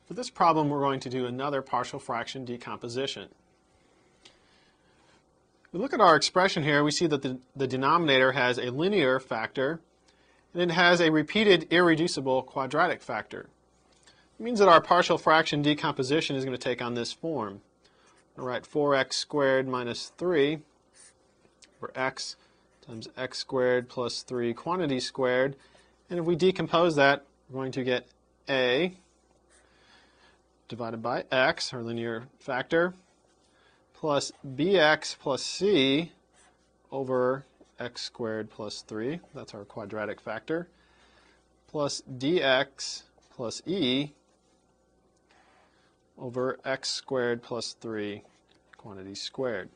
For this problem, we're going to do another partial fraction decomposition. We look at our expression here, we see that the denominator has a linear factor and it has a repeated irreducible quadratic factor. It means that our partial fraction decomposition is going to take on this form. I'll write 4x squared minus 3 over x times x squared plus 3 quantity squared. And if we decompose that, we're going to get a divided by x, our linear factor, plus bx plus c over x squared plus 3, that's our quadratic factor, plus dx plus e over x squared plus 3 quantity squared.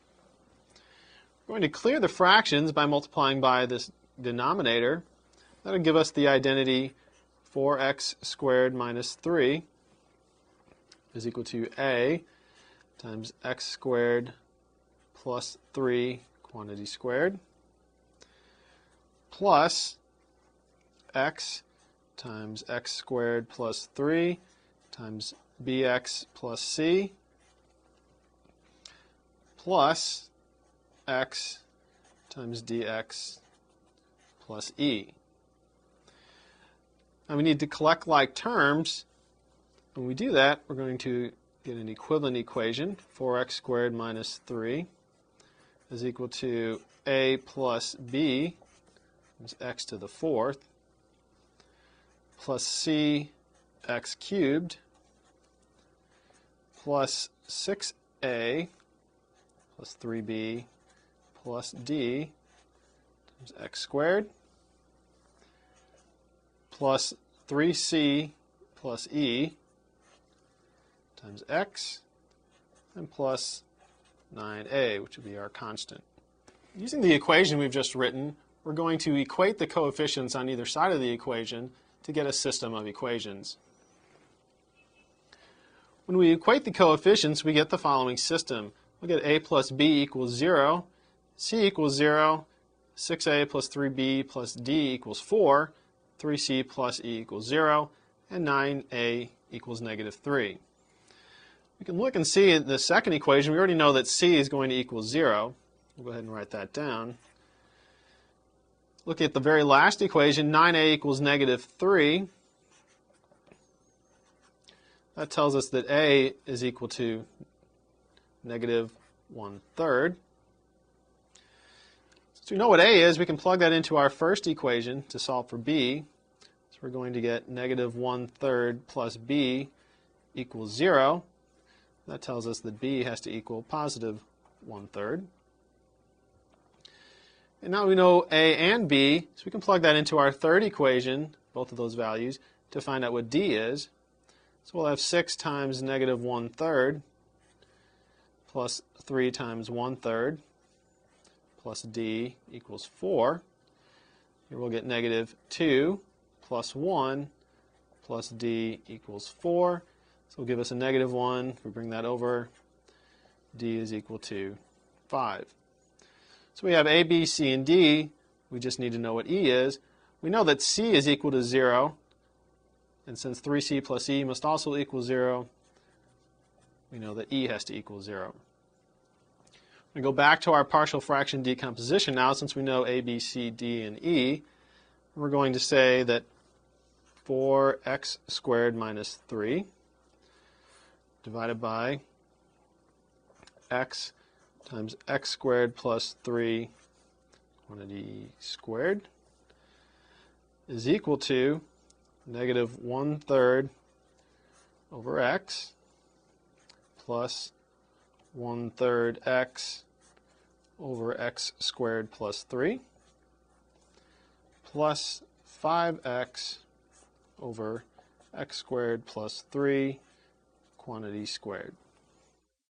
We're going to clear the fractions by multiplying by this denominator. That'll give us the identity 4x squared minus 3 is equal to a times x squared plus 3 quantity squared plus x times x squared plus 3 times bx plus c plus x times dx plus e. Now we need to collect like terms. When we do that, we're going to get an equivalent equation. 4x squared minus 3 is equal to a plus b, is x to the 4th, plus c x cubed plus 6a plus 3b plus d times x squared plus 3c plus e times x and plus 9a, which would be our constant. Using the equation we've just written, we're going to equate the coefficients on either side of the equation to get a system of equations. When we equate the coefficients, we get the following system. We'll get a plus b equals 0, c equals 0, 6a plus 3b plus d equals 4, 3c plus e equals 0, and 9a equals negative 3. We can look and see in the second equation, we already know that c is going to equal 0. We'll go ahead and write that down. Look at the very last equation, 9a equals negative 3. That tells us that a is equal to negative 1/3. Since we know what a is, we can plug that into our first equation to solve for b. So we're going to get negative 1/3 plus b equals 0. That tells us that b has to equal positive 1/3. And now we know a and b, so we can plug that into our third equation, both of those values, to find out what d is. So we'll have 6 times negative 1/3 plus 3 times 1/3 plus d equals 4. Here we'll get negative 2 plus 1 plus d equals 4. So it'll give us a negative 1. If we bring that over, d is equal to 5. So we have a, b, c, and d. We just need to know what e is. We know that c is equal to 0. And since 3c plus e must also equal 0, we know that e has to equal 0. We go back to our partial fraction decomposition now. Since we know a, b, c, d, and e, we're going to say that 4x squared minus 3 divided by x times x squared plus 3 quantity squared is equal to negative 1/3 over x plus 1/3 x over x squared plus 3 plus 5x over x squared plus 3 quantity squared.